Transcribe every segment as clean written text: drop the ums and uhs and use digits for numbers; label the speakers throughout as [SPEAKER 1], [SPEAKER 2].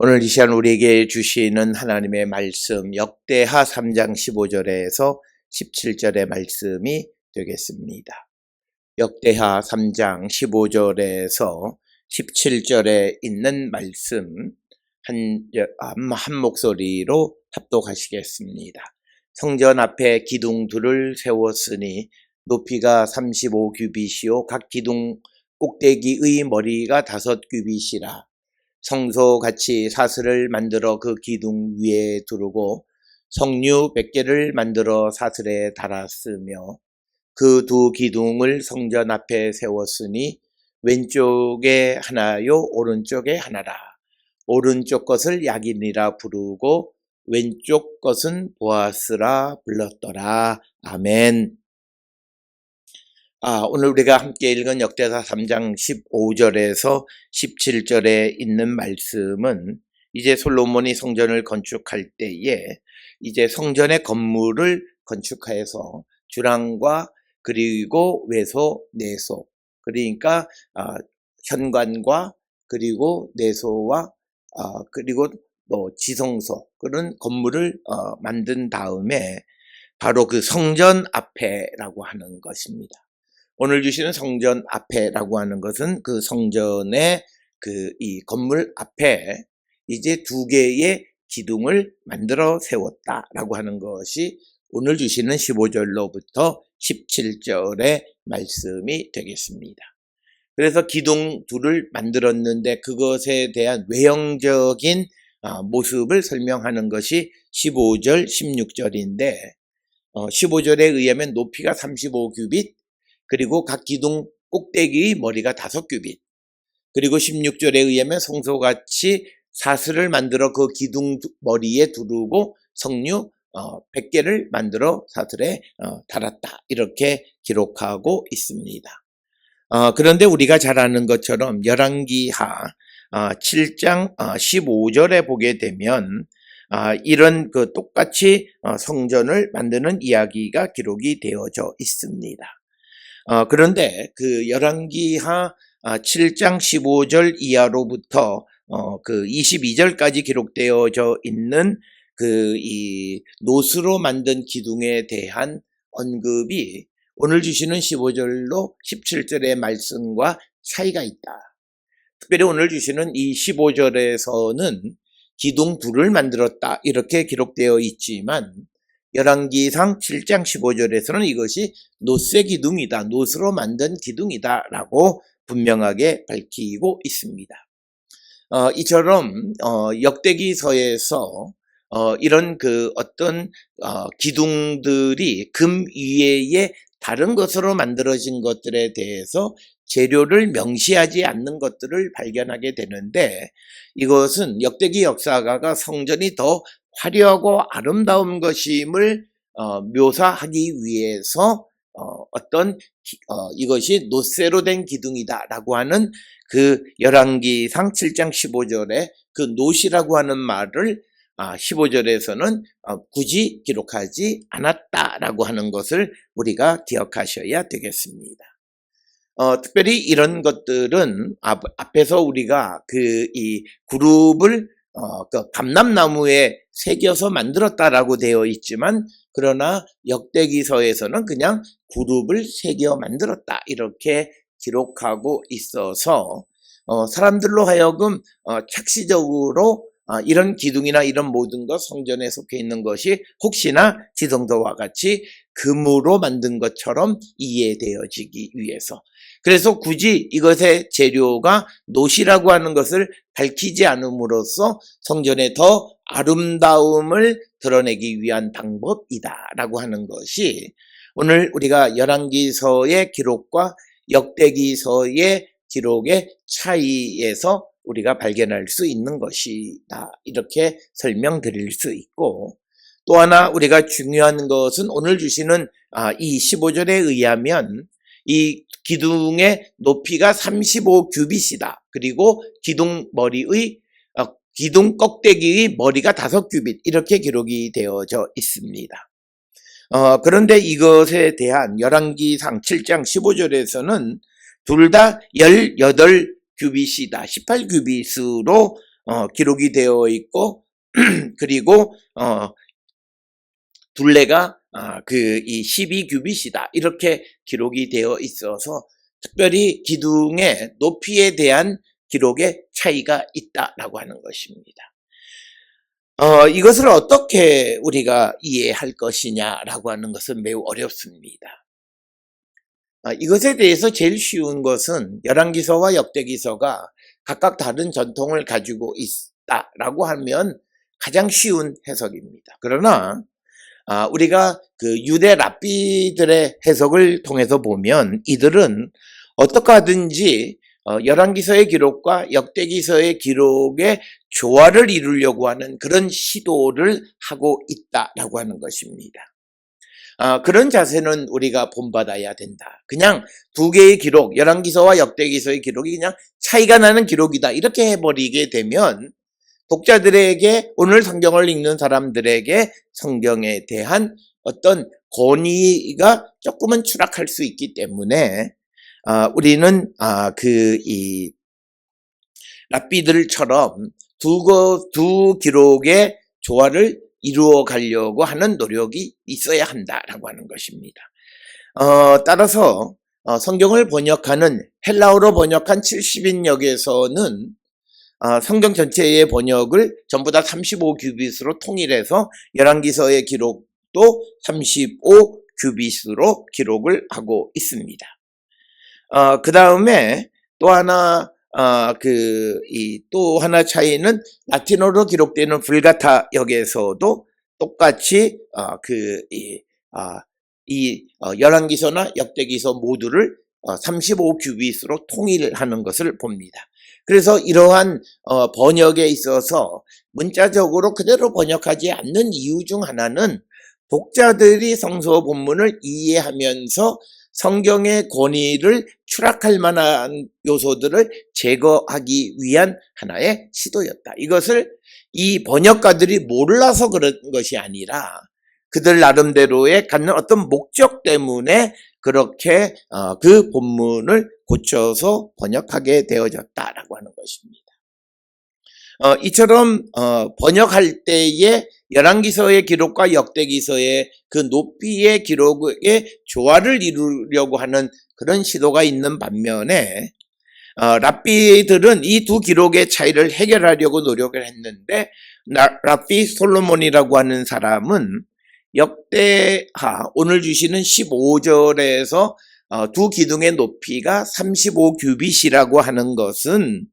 [SPEAKER 1] 오늘 이 시간 우리에게 주시는 하나님의 말씀 역대하 3장 15절에서 17절의 말씀이 되겠습니다. 역대하 3장 15절에서 17절에 있는 말씀 한 목소리로 합독하시겠습니다. 성전 앞에 기둥 둘을 세웠으니 높이가 35규빗이요 각 기둥 꼭대기의 머리가 5규빗이라. 성소같이 사슬을 만들어 그 기둥 위에 두르고 석류 100개를 만들어 사슬에 달았으며 그 두 기둥을 성전 앞에 세웠으니 왼쪽에 하나요 오른쪽에 하나라. 오른쪽 것을 야긴이라 부르고 왼쪽 것은 보아스라 불렀더라. 아멘. 오늘 우리가 함께 읽은 역대하 3장 15절에서 17절에 있는 말씀은 이제 솔로몬이 성전을 건축할 때에 이제 성전의 건물을 건축해서 주랑과 그리고 외소, 내소, 그러니까 현관과 그리고 내소와 그리고 또 지성소 그런 건물을 만든 다음에 바로 그 성전 앞에라고 하는 것입니다. 오늘 주시는 성전 앞에라고 하는 것은 그 성전의 이 건물 앞에 이제 2개의 기둥을 만들어 세웠다라고 하는 것이 오늘 주시는 15절로부터 17절의 말씀이 되겠습니다. 그래서 기둥 둘을 만들었는데 그것에 대한 외형적인 모습을 설명하는 것이 15절, 16절인데 15절에 의하면 높이가 35규빗 그리고 각 기둥 꼭대기의 머리가 5규빗 그리고 16절에 의하면 성소같이 사슬을 만들어 그 기둥 머리에 두르고 석류 100개를 만들어 사슬에 달았다 이렇게 기록하고 있습니다. 그런데 우리가 잘 아는 것처럼 열왕기하 7장 15절에 보게 되면 이런 똑같이 성전을 만드는 이야기가 기록이 되어져 있습니다. 그런데 그 열왕기하 7장 15절 이하로부터 그 22절까지 기록되어져 있는 이 노스로 만든 기둥에 대한 언급이 오늘 주시는 15절로 17절의 말씀과 차이가 있다. 특별히 오늘 주시는 이 15절에서는 기둥 둘을 만들었다 이렇게 기록되어 있지만 열왕기상 7장 15절에서는 이것이 노스의 기둥이다. 노스로 만든 기둥이다 라고 분명하게 밝히고 있습니다. 이처럼 역대기서에서 이런 어떤 기둥들이 금 위에 다른 것으로 만들어진 것들에 대해서 재료를 명시하지 않는 것들을 발견하게 되는데 이것은 역대기 역사가가 성전이 더 화려하고 아름다운 것임을 묘사하기 위해서 이것이 노쇠로 된 기둥이다라고 하는 그 열왕기상 7장 15절에 그 노시라고 하는 말을 15절에서는 굳이 기록하지 않았다라고 하는 것을 우리가 기억하셔야 되겠습니다. 특별히 이런 것들은 앞에서 우리가 이 그룹을 감람나무에 새겨서 만들었다라고 되어 있지만 그러나 역대기서에서는 그냥 그룹을 새겨 만들었다 이렇게 기록하고 있어서 사람들로 하여금 착시적으로 이런 기둥이나 이런 모든 것 성전에 속해 있는 것이 혹시나 지성소와 같이 금으로 만든 것처럼 이해되어지기 위해서 그래서 굳이 이것의 재료가 노시라고 하는 것을 밝히지 않음으로써 성전의 더 아름다움을 드러내기 위한 방법이다라고 하는 것이 오늘 우리가 열왕기서의 기록과 역대기서의 기록의 차이에서 우리가 발견할 수 있는 것이다. 이렇게 설명드릴 수 있고 또 하나 우리가 중요한 것은 오늘 주시는 이 15절에 의하면 이 기둥의 높이가 35규빗이다. 그리고 기둥 꼭대기의 머리가 5규빗 이렇게 기록이 되어져 있습니다. 그런데 이것에 대한 열왕기상 7장 15절에서는 둘 다 18규빗이다. 18규빗으로 기록이 되어 있고 그리고 둘레가 이 12규빗이다 이렇게 기록이 되어 있어서 특별히 기둥의 높이에 대한 기록에 차이가 있다라고 하는 것입니다. 이것을 어떻게 우리가 이해할 것이냐라고 하는 것은 매우 어렵습니다. 이것에 대해서 제일 쉬운 것은 열왕기서와 역대기서가 각각 다른 전통을 가지고 있다라고 하면 가장 쉬운 해석입니다. 그러나 우리가 그 유대 랍비들의 해석을 통해서 보면 이들은 어떻게 하든지 열왕기서의 기록과 역대기서의 기록의 조화를 이루려고 하는 그런 시도를 하고 있다라고 하는 것입니다. 그런 자세는 우리가 본받아야 된다. 그냥 두 개의 기록, 열왕기서와 역대기서의 기록이 그냥 차이가 나는 기록이다 이렇게 해버리게 되면 독자들에게, 오늘 성경을 읽는 사람들에게 성경에 대한 어떤 권위가 조금은 추락할 수 있기 때문에 우리는 이 랍비들처럼 두 기록의 조화를 이루어 가려고 하는 노력이 있어야 한다라고 하는 것입니다. 따라서 성경을 번역하는 헬라어로 번역한 70인역에서는 성경 전체의 번역을 전부 다 35규빗으로 통일해서 열왕기서의 기록도 35규빗으로 기록을 하고 있습니다. 그 다음에 또 하나 또 하나 차이는 라틴어로 기록되는 불가타 역에서도 똑같이 열왕기서나 역대기서 모두를 35규빗으로 통일하는 것을 봅니다. 그래서 이러한 번역에 있어서 문자적으로 그대로 번역하지 않는 이유 중 하나는 독자들이 성서 본문을 이해하면서 성경의 권위를 추락할 만한 요소들을 제거하기 위한 하나의 시도였다. 이것을 이 번역가들이 몰라서 그런 것이 아니라 그들 나름대로의 갖는 어떤 목적 때문에 그렇게 그 본문을 고쳐서 번역하게 되어졌다라고 하는 것입니다. 이처럼 번역할 때에 열왕기서의 기록과 역대기서의 그 높이의 기록의 조화를 이루려고 하는 그런 시도가 있는 반면에 랍비들은 이 두 기록의 차이를 해결하려고 노력을 했는데 랍비 솔로몬이라고 하는 사람은 역대하 오늘 주시는 15절에서 두 기둥의 높이가 35규빗이라고 하는 것은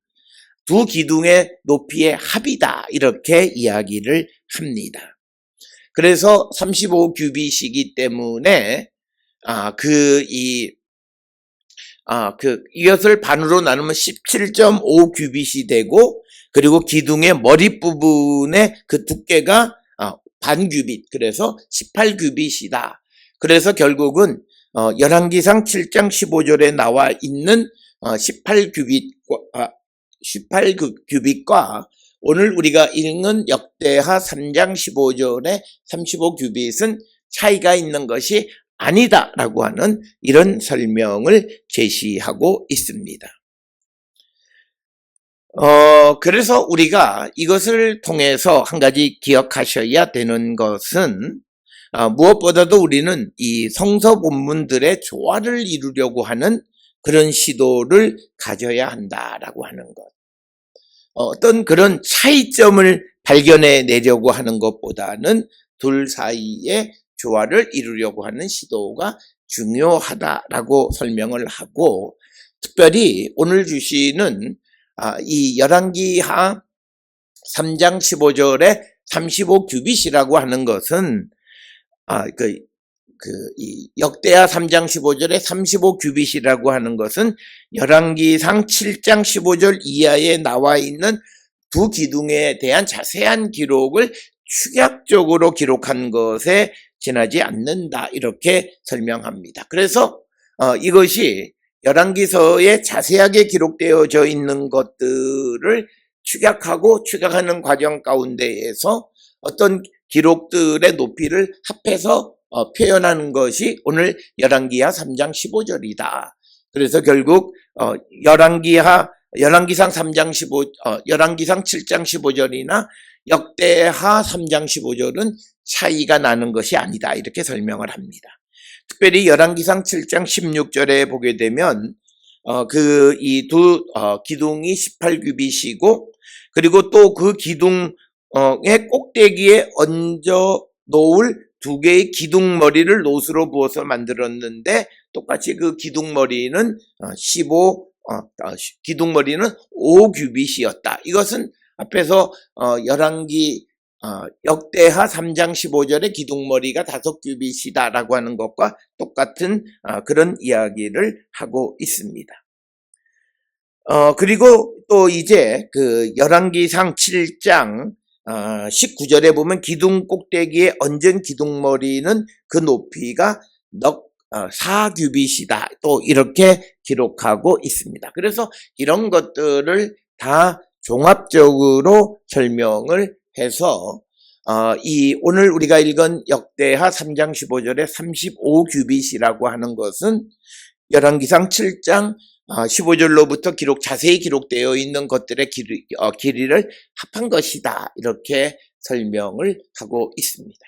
[SPEAKER 1] 두 기둥의 높이의 합이다 이렇게 이야기를 합니다. 그래서 35규빗이기 때문에 이것을 반으로 나누면 17.5규빗이 되고 그리고 기둥의 머리 부분의 그 두께가 반규빗, 그래서 18규빗이다. 그래서 결국은 열왕기상 7장 15절에 나와 있는 18규빗과 오늘 우리가 읽는 역대하 3장 15절의 35규빗은 차이가 있는 것이 아니다라고 하는 이런 설명을 제시하고 있습니다. 그래서 우리가 이것을 통해서 한 가지 기억하셔야 되는 것은 무엇보다도 우리는 이 성서 본문들의 조화를 이루려고 하는 그런 시도를 가져야 한다라고 하는 것. 어떤 그런 차이점을 발견해 내려고 하는 것보다는 둘 사이에 조화를 이루려고 하는 시도가 중요하다라고 설명을 하고, 특별히 오늘 주시는 이 열왕기하 3장 15절에 35규빗이라고 하는 것은 이 역대하 3장 15절에 35규빗이라고 하는 것은 열왕기상 7장 15절 이하에 나와 있는 두 기둥에 대한 자세한 기록을 축약적으로 기록한 것에 지나지 않는다 이렇게 설명합니다. 그래서 이것이 열왕기서에 자세하게 기록되어져 있는 것들을 축약하는 과정 가운데에서 어떤 기록들의 높이를 합해서 표현하는 것이 오늘 열왕기하 3장 15절이다. 그래서 결국 열왕기하 열왕기상 3장 15, 열왕기상 7장 15절이나 역대하 3장 15절은 차이가 나는 것이 아니다. 이렇게 설명을 합니다. 특별히 열왕기상 7장 16절에 보게 되면, 이 두, 기둥이 18규빗이고, 그리고 또 그 기둥의 꼭대기에 얹어 놓을 두 개의 기둥머리를 놋으로 부어서 만들었는데, 똑같이 그 기둥머리는 기둥머리는 5규빗이었다. 이것은 앞에서 역대하 3장 15절의 기둥머리가 5규빗이다라고 하는 것과 똑같은 그런 이야기를 하고 있습니다. 그리고 또 이제 그 열왕기상 7장 19절에 보면 기둥 꼭대기에 얹은 기둥머리는 그 높이가 4규빗이다. 또 이렇게 기록하고 있습니다. 그래서 이런 것들을 다 종합적으로 설명을 해서 오늘 우리가 읽은 역대하 3장 15절에 35규빗이라고 하는 것은 열왕기상 7장 15절로부터 자세히 기록되어 있는 것들의 길이를 합한 것이다. 이렇게 설명을 하고 있습니다.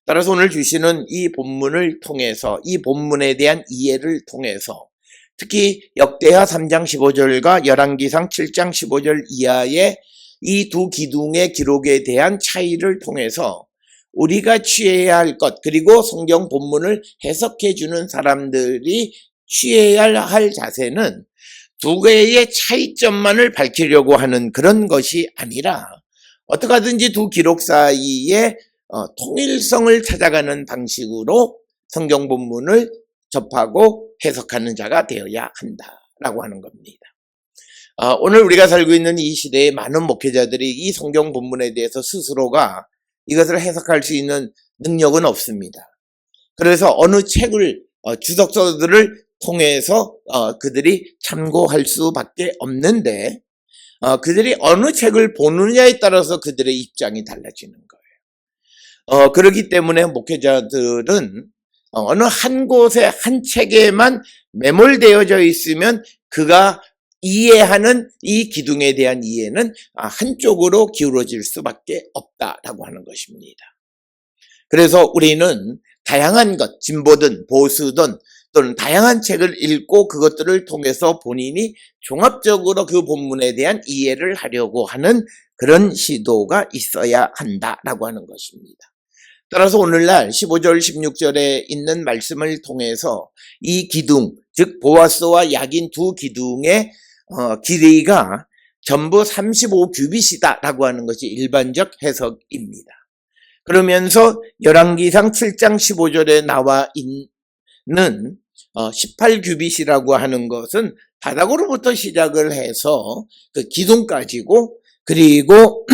[SPEAKER 1] 따라서 오늘 주시는 이 본문을 통해서, 이 본문에 대한 이해를 통해서, 특히 역대하 3장 15절과 열왕기상 7장 15절 이하의 이 두 기둥의 기록에 대한 차이를 통해서 우리가 취해야 할 것, 그리고 성경 본문을 해석해 주는 사람들이 취해야 할 자세는 두 개의 차이점만을 밝히려고 하는 그런 것이 아니라 어떻게 하든지 두 기록 사이에 통일성을 찾아가는 방식으로 성경 본문을 접하고 해석하는 자가 되어야 한다라고 하는 겁니다. 오늘 우리가 살고 있는 이 시대에 많은 목회자들이 이 성경 본문에 대해서 스스로가 이것을 해석할 수 있는 능력은 없습니다. 그래서 어느 책을 주석서들을 통해서 그들이 참고할 수밖에 없는데 그들이 어느 책을 보느냐에 따라서 그들의 입장이 달라지는 거예요. 그렇기 때문에 목회자들은 어느 한 곳에 한 책에만 매몰되어져 있으면 그가 이해하는 이 기둥에 대한 이해는 한쪽으로 기울어질 수밖에 없다라고 하는 것입니다. 그래서 우리는 다양한 것, 진보든 보수든 또는 다양한 책을 읽고 그것들을 통해서 본인이 종합적으로 그 본문에 대한 이해를 하려고 하는 그런 시도가 있어야 한다라고 하는 것입니다. 따라서 오늘날 15절, 16절에 있는 말씀을 통해서 이 기둥, 즉 보아스와 야긴 두 기둥의 길이가 전부 35규빗이다 라고 하는 것이 일반적 해석입니다. 그러면서 열왕기상 7장 15절에 나와 있는 18규빗이라고 하는 것은 바닥으로부터 시작을 해서 그 기둥까지고, 그리고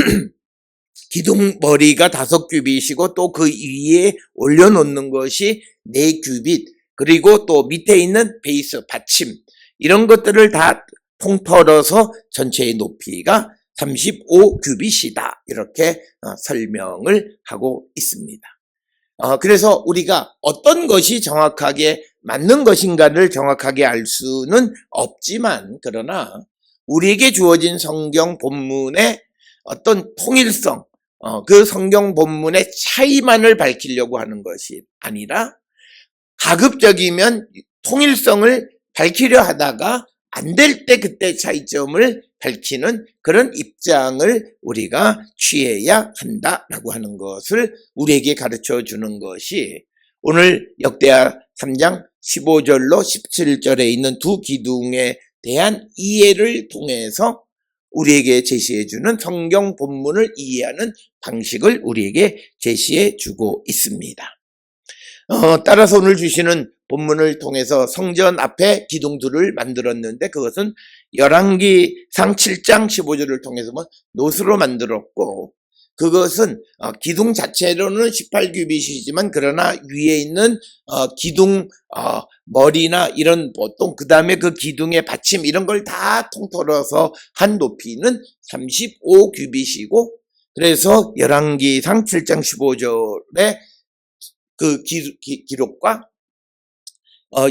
[SPEAKER 1] 기둥머리가 5규빗이고 또 그 위에 올려놓는 것이 4규빗, 그리고 또 밑에 있는 베이스, 받침, 이런 것들을 다 통틀어서 전체의 높이가 35규빗이다. 이렇게 설명을 하고 있습니다. 그래서 우리가 어떤 것이 정확하게 맞는 것인가를 정확하게 알 수는 없지만, 그러나 우리에게 주어진 성경 본문의 어떤 통일성, 그 성경 본문의 차이만을 밝히려고 하는 것이 아니라 가급적이면 통일성을 밝히려 하다가 안 될 때 그때 차이점을 밝히는 그런 입장을 우리가 취해야 한다라고 하는 것을 우리에게 가르쳐 주는 것이 오늘 역대하 3장 15절로 17절에 있는 두 기둥에 대한 이해를 통해서 우리에게 제시해 주는 성경 본문을 이해하는 방식을 우리에게 제시해 주고 있습니다. 따라서 오늘 주시는 본문을 통해서 성전 앞에 기둥들을 만들었는데 그것은 열왕기상 7장 15절을 통해서 놋으로 만들었고, 그것은 기둥 자체로는 18규빗이지만 그러나 위에 있는 기둥 머리나 이런 보통 그 다음에 그 기둥의 받침 이런 걸 다 통틀어서 한 높이는 35규빗이고, 그래서 열왕기상 7장 15절의 그 기록과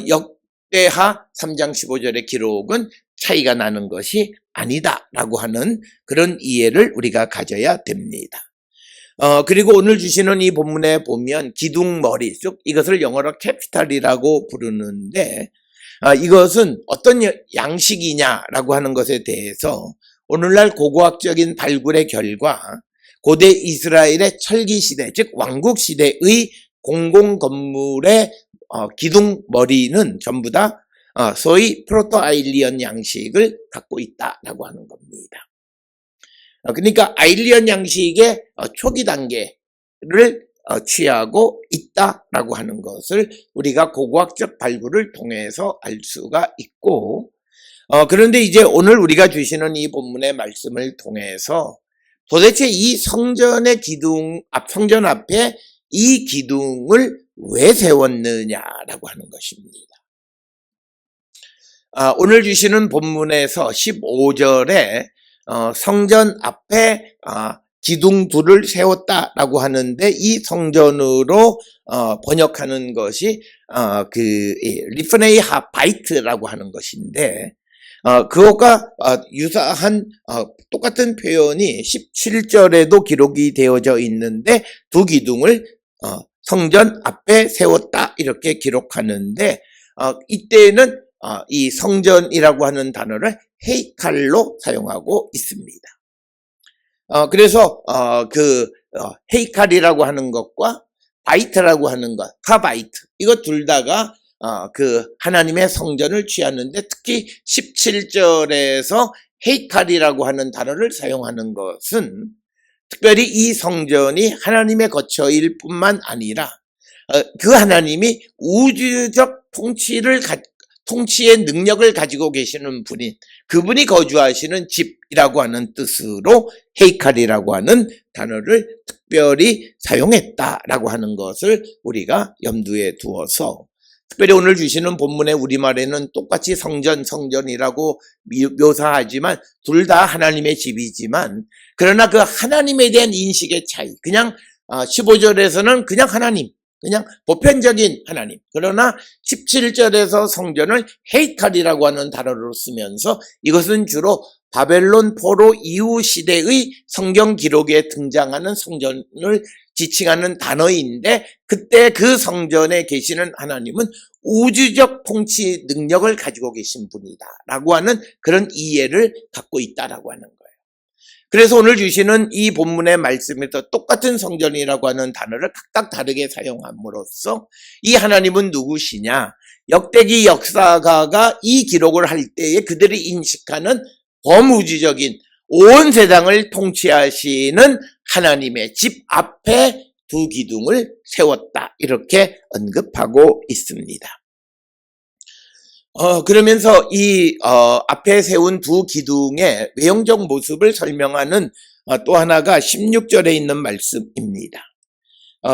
[SPEAKER 1] 역대하 3장 15절의 기록은 차이가 나는 것이 아니다라고 하는 그런 이해를 우리가 가져야 됩니다. 그리고 오늘 주시는 이 본문에 보면 기둥머리, 즉 이것을 영어로 캐피탈이라고 부르는데, 이것은 어떤 양식이냐라고 하는 것에 대해서 오늘날 고고학적인 발굴의 결과 고대 이스라엘의 철기시대, 즉 왕국시대의 공공건물의 기둥머리는 전부 다 소위 프로토아일리언 양식을 갖고 있다라고 하는 겁니다. 그러니까 아일리언 양식의 초기 단계를 취하고 있다라고 하는 것을 우리가 고고학적 발굴을 통해서 알 수가 있고, 그런데 이제 오늘 우리가 주시는 이 본문의 말씀을 통해서 도대체 이 성전 앞에 이 기둥을 왜 세웠느냐라고 하는 것입니다. 오늘 주시는 본문에서 15절에 성전 앞에 기둥 둘을 세웠다라고 하는데, 이 성전으로 번역하는 것이 리프네이 하바이트라고 하는 것인데, 그것과 유사한 똑같은 표현이 17절에도 기록이 되어져 있는데, 두 기둥을 성전 앞에 세웠다 이렇게 기록하는데, 이때는 이 성전이라고 하는 단어를 헤이칼로 사용하고 있습니다. 그래서 헤이칼이라고 하는 것과 바이트라고 하는 것, 카바이트, 이거 둘 다가 하나님의 성전을 취하는데, 특히 17절에서 헤이칼이라고 하는 단어를 사용하는 것은 특별히 이 성전이 하나님의 거처일 뿐만 아니라 그 하나님이 우주적 통치의 능력을 가지고 계시는 분인, 그분이 거주하시는 집이라고 하는 뜻으로 헤이칼이라고 하는 단어를 특별히 사용했다라고 하는 것을 우리가 염두에 두어서, 특별히 오늘 주시는 본문의 우리말에는 똑같이 성전이라고 묘사하지만 둘 다 하나님의 집이지만, 그러나 그 하나님에 대한 인식의 차이, 그냥 15절에서는 그냥 하나님, 그냥 보편적인 하나님, 그러나 17절에서 성전을 헤이칼이라고 하는 단어로 쓰면서 이것은 주로 바벨론 포로 이후 시대의 성경 기록에 등장하는 성전을 지칭하는 단어인데, 그때 그 성전에 계시는 하나님은 우주적 통치 능력을 가지고 계신 분이다 라고 하는 그런 이해를 갖고 있다라고 하는 거예요. 그래서 오늘 주시는 이 본문의 말씀에서 똑같은 성전이라고 하는 단어를 각각 다르게 사용함으로써 이 하나님은 누구시냐, 역대기 역사가가 이 기록을 할 때에 그들이 인식하는 범우주적인 온 세상을 통치하시는 하나님의 집 앞에 두 기둥을 세웠다, 이렇게 언급하고 있습니다. 그러면서 이 앞에 세운 두 기둥의 외형적 모습을 설명하는 또 하나가 16절에 있는 말씀입니다.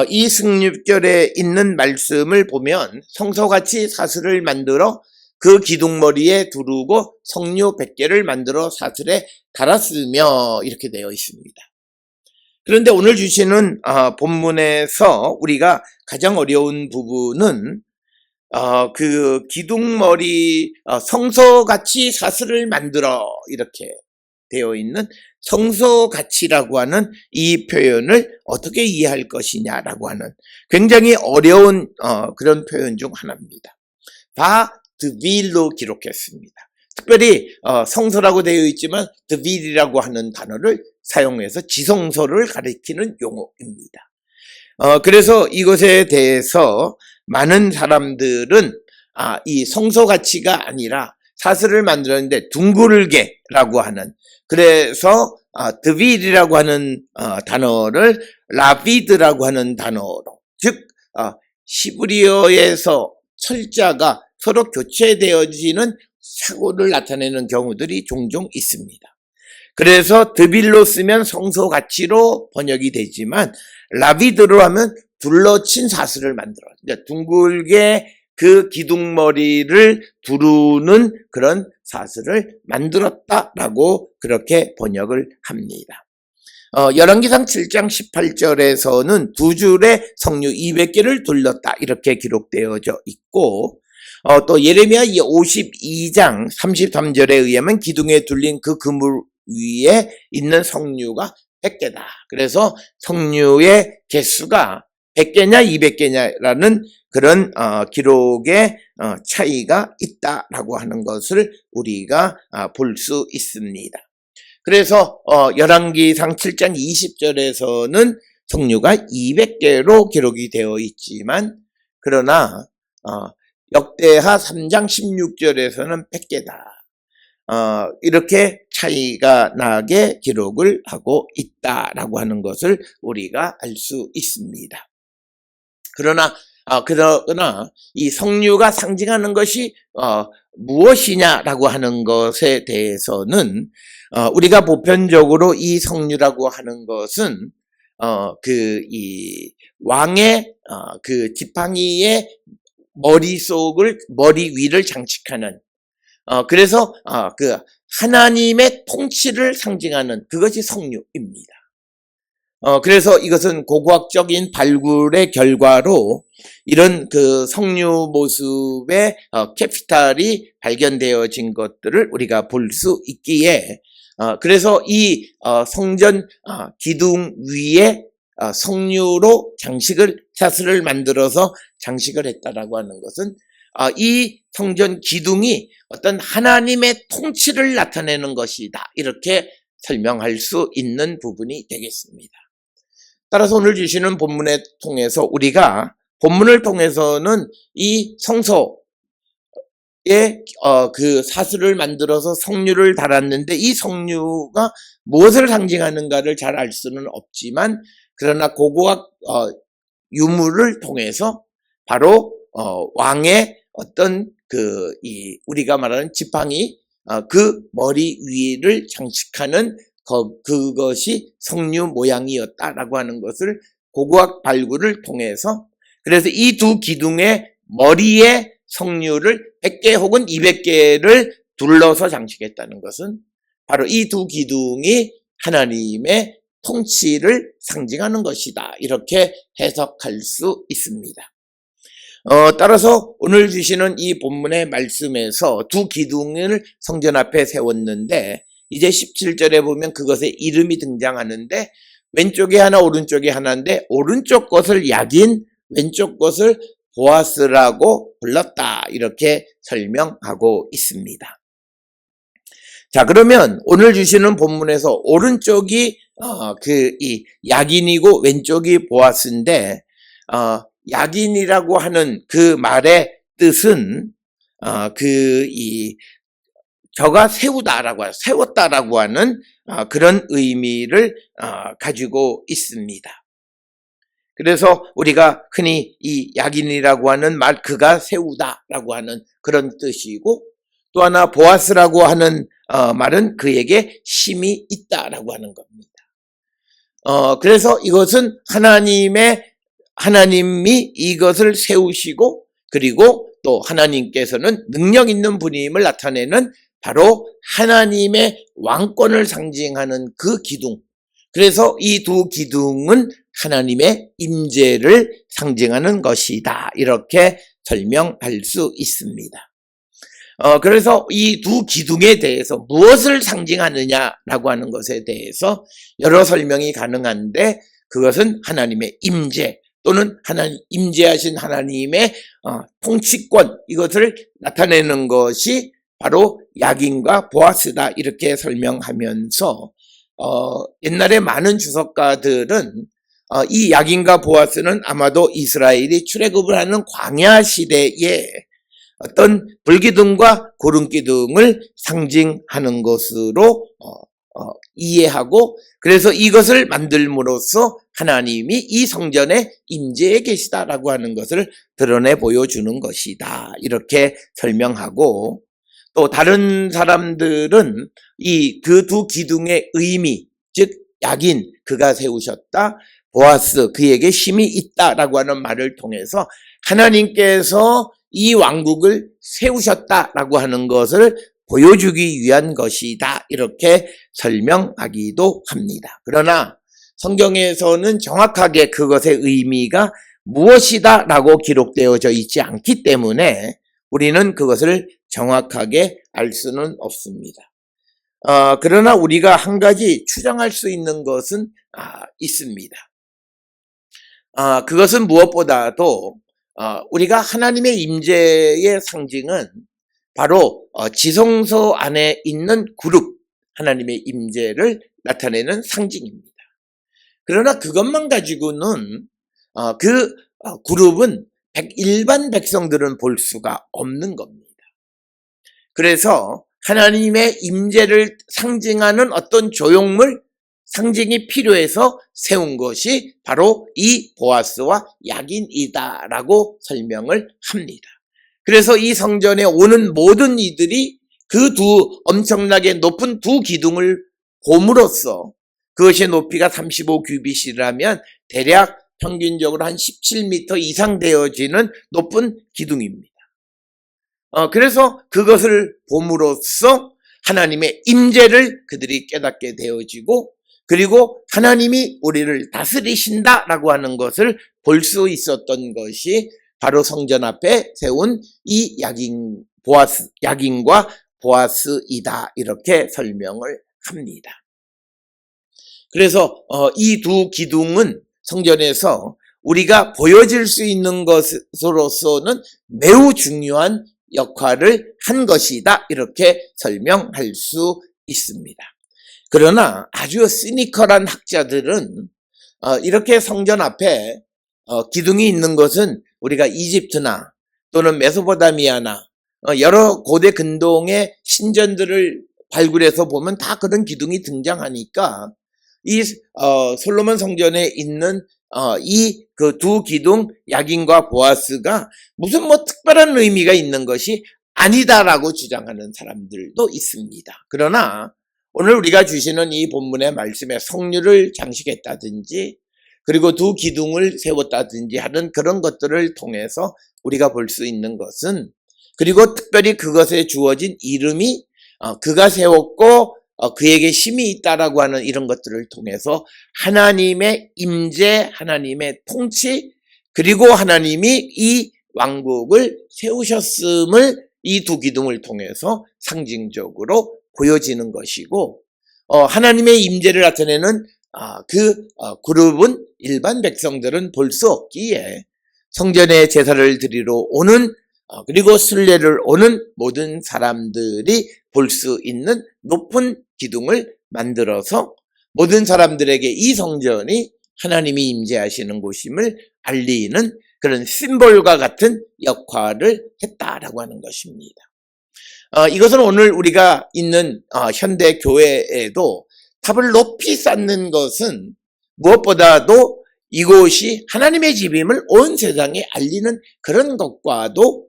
[SPEAKER 1] 이 16절에 있는 말씀을 보면 성소같이 사슬을 만들어 그 기둥머리에 두르고 석류 100개를 만들어 사슬에 달았으며, 이렇게 되어 있습니다. 그런데 오늘 주시는 본문에서 우리가 가장 어려운 부분은 그 기둥머리, 성소같이 사슬을 만들어 이렇게 되어 있는 성소같이라고 하는 이 표현을 어떻게 이해할 것이냐라고 하는 굉장히 어려운 그런 표현 중 하나입니다. 드빌로 기록했습니다. 특별히 성소라고 되어 있지만 드빌이라고 하는 단어를 사용해서 지성소를 가리키는 용어입니다. 그래서 이것에 대해서 많은 사람들은 이 성소가치가 아니라 사슬을 만들었는데 둥글게라고 하는, 그래서 드빌이라고 하는 단어를 라비드라고 하는 단어로, 즉 시브리어에서 철자가 서로 교체되어지는 사고를 나타내는 경우들이 종종 있습니다. 그래서 드빌로 쓰면 성소가치로 번역이 되지만 라비드로 하면 둘러친 사슬을 만들어, 그러니까 둥글게 그 기둥머리를 두르는 그런 사슬을 만들었다라고 그렇게 번역을 합니다. 열왕기상 7장 18절에서는 두 줄의 석류 200개를 둘렀다 이렇게 기록되어져 있고, 또 예레미야 52장 33절에 의하면 기둥에 둘린 그 그물 위에 있는 석류가 100개다. 그래서 석류의 개수가 100개냐 200개냐라는 그런 기록의 차이가 있다라고 하는 것을 우리가 볼 수 있습니다. 그래서 열왕기상 7장 20절에서는 석류가 200개로 기록이 되어 있지만 그러나 역대하 3장 16절에서는 100개다. 이렇게 차이가 나게 기록을 하고 있다라고 하는 것을 우리가 알 수 있습니다. 그러나 이 석류가 상징하는 것이 무엇이냐라고 하는 것에 대해서는 우리가 보편적으로 이 석류라고 하는 것은 이 왕의 그 지팡이의 머리 위를 장식하는 그래서 그 하나님의 통치를 상징하는 그것이 석류입니다. 그래서 이것은 고고학적인 발굴의 결과로 이런 그 석류 모습의 캐피탈이 발견되어진 것들을 우리가 볼 수 있기에 그래서 이 성전 기둥 위에 석류로 사슬을 만들어서 장식을 했다라고 하는 것은 이 성전 기둥이 어떤 하나님의 통치를 나타내는 것이다. 이렇게 설명할 수 있는 부분이 되겠습니다. 따라서 오늘 주시는 본문을 통해서 우리가 본문을 통해서는 이 성소에 그 사슬을 만들어서 석류를 달았는데 이 석류가 무엇을 상징하는가를 잘 알 수는 없지만 그러나 고고학 유물을 통해서 바로 왕의 어떤 우리가 말하는 지팡이 그 머리 위를 장식하는 그것이 석류 모양이었다라고 하는 것을 고고학 발굴을 통해서 그래서 이 두 기둥의 머리에 석류를 100개 혹은 200개를 둘러서 장식했다는 것은 바로 이 두 기둥이 하나님의 통치를 상징하는 것이다. 이렇게 해석할 수 있습니다. 따라서 오늘 주시는 이 본문의 말씀에서 두 기둥을 성전 앞에 세웠는데 이제 17절에 보면 그것의 이름이 등장하는데 왼쪽에 하나 오른쪽에 하나인데 오른쪽 것을 야긴 왼쪽 것을 보아스라고 불렀다. 이렇게 설명하고 있습니다. 자, 그러면 오늘 주시는 본문에서 오른쪽이 이 야긴이고 왼쪽이 보아스인데 야긴이라고 하는 그 말의 뜻은 저가 세웠다라고 하는 그런 의미를 가지고 있습니다. 그래서 우리가 흔히 이 야긴이라고 하는 말 그가 세우다라고 하는 그런 뜻이고 또 하나 보아스라고 하는 말은 그에게 힘이 있다라고 하는 겁니다. 그래서 이것은 하나님이 이것을 세우시고 그리고 또 하나님께서는 능력 있는 분임을 나타내는 바로 하나님의 왕권을 상징하는 그 기둥. 그래서 이 두 기둥은 하나님의 임재를 상징하는 것이다. 이렇게 설명할 수 있습니다. 그래서 이 두 기둥에 대해서 무엇을 상징하느냐라고 하는 것에 대해서 여러 설명이 가능한데 그것은 하나님의 임재 또는 임재하신 하나님의 통치권 이것을 나타내는 것이 바로 야긴과 보아스다 이렇게 설명하면서 옛날에 많은 주석가들은 이 야긴과 보아스는 아마도 이스라엘이 출애굽을 하는 광야 시대에 어떤 불기둥과 구름기둥을 상징하는 것으로 이해하고 그래서 이것을 만들므로써 하나님이 이 성전에 임재해 계시다라고 하는 것을 드러내 보여주는 것이다. 이렇게 설명하고 또 다른 사람들은 그 두 기둥의 의미, 즉 야긴 그가 세우셨다, 보아스 그에게 힘이 있다라고 하는 말을 통해서 하나님께서 이 왕국을 세우셨다라고 하는 것을 보여주기 위한 것이다. 이렇게 설명하기도 합니다. 그러나 성경에서는 정확하게 그것의 의미가 무엇이다라고 기록되어져 있지 않기 때문에 우리는 그것을 정확하게 알 수는 없습니다. 그러나 우리가 한 가지 추정할 수 있는 것은 있습니다. 그것은 무엇보다도 우리가 하나님의 임재의 상징은 바로 지성소 안에 있는 그룹, 하나님의 임재를 나타내는 상징입니다. 그러나 그것만 가지고는 그 그룹은 일반 백성들은 볼 수가 없는 겁니다. 그래서 하나님의 임재를 상징하는 어떤 조형물, 상징이 필요해서 세운 것이 바로 이 보아스와 야긴이다라고 설명을 합니다. 그래서 이 성전에 오는 모든 이들이 그 두 엄청나게 높은 두 기둥을 봄으로써 그것의 높이가 35규빗이라면 대략 평균적으로 한 17m 이상 되어지는 높은 기둥입니다. 그래서 그것을 봄으로써 하나님의 임재를 그들이 깨닫게 되어지고, 그리고 하나님이 우리를 다스리신다라고 하는 것을 볼 수 있었던 것이 바로 성전 앞에 세운 이 야긴과 보아스이다, 이렇게 설명을 합니다. 그래서 이 두 기둥은 성전에서 우리가 보여질 수 있는 것으로서는 매우 중요한 역할을 한 것이다, 이렇게 설명할 수 있습니다. 그러나 아주 시니컬한 학자들은 이렇게 성전 앞에 기둥이 있는 것은 우리가 이집트나 또는 메소포타미아나 여러 고대 근동의 신전들을 발굴해서 보면 다 그런 기둥이 등장하니까 이 솔로몬 성전에 있는 이 그 두 기둥 야긴과 보아스가 무슨 특별한 의미가 있는 것이 아니다라고 주장하는 사람들도 있습니다. 그러나 오늘 우리가 주시는 이 본문의 말씀에 성류를 장식했다든지 그리고 두 기둥을 세웠다든지 하는 그런 것들을 통해서 우리가 볼 수 있는 것은, 그리고 특별히 그것에 주어진 이름이 그가 세웠고 그에게 힘이 있다라고 하는 이런 것들을 통해서 하나님의 임재, 하나님의 통치, 그리고 하나님이 이 왕국을 세우셨음을 이 두 기둥을 통해서 상징적으로 보여지는 것이고, 하나님의 임재를 나타내는 그 그룹은 일반 백성들은 볼 수 없기에 성전에 제사를 드리러 오는 그리고 순례를 오는 모든 사람들이 볼 수 있는 높은 기둥을 만들어서 모든 사람들에게 이 성전이 하나님이 임재하시는 곳임을 알리는 그런 심볼과 같은 역할을 했다라고 하는 것입니다. 이것은 오늘 우리가 있는 현대 교회에도 탑을 높이 쌓는 것은 무엇보다도 이곳이 하나님의 집임을 온 세상에 알리는 그런 것과도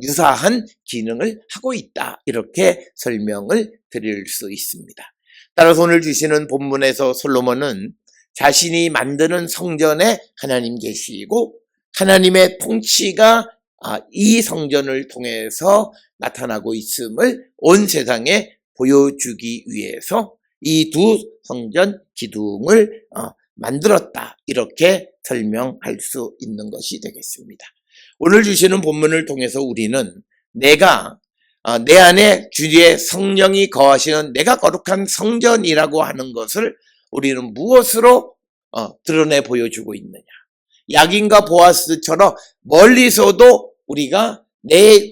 [SPEAKER 1] 유사한 기능을 하고 있다, 이렇게 설명을 드릴 수 있습니다. 따라서 오늘 주시는 본문에서 솔로몬은 자신이 만드는 성전에 하나님 계시고 하나님의 통치가 이 성전을 통해서 나타나고 있음을 온 세상에 보여주기 위해서 이 두 성전 기둥을 만들었다, 이렇게 설명할 수 있는 것이 되겠습니다. 오늘 주시는 본문을 통해서 우리는 내가 내 안에 주의 성령이 거하시는 내가 거룩한 성전이라고 하는 것을 우리는 무엇으로 드러내 보여주고 있느냐. 야긴과 보아스처럼 멀리서도 우리가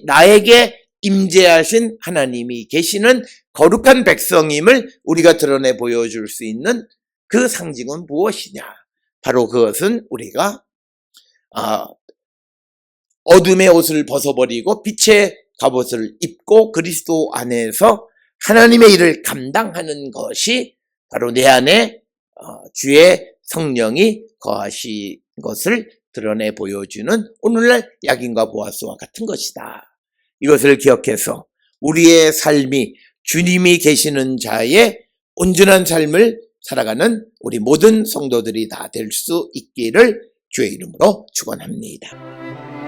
[SPEAKER 1] 나에게 임재하신 하나님이 계시는 거룩한 백성임을 우리가 드러내 보여줄 수 있는 그 상징은 무엇이냐. 바로 그것은 우리가 어둠의 옷을 벗어버리고 빛의 갑옷을 입고 그리스도 안에서 하나님의 일을 감당하는 것이 바로 내 안에 주의 성령이 거하신 것을 드러내 보여주는 오늘날 야긴과 보아스와 같은 것이다. 이것을 기억해서 우리의 삶이 주님이 계시는 자의 온전한 삶을 살아가는 우리 모든 성도들이 다 될 수 있기를 주의 이름으로 축원합니다.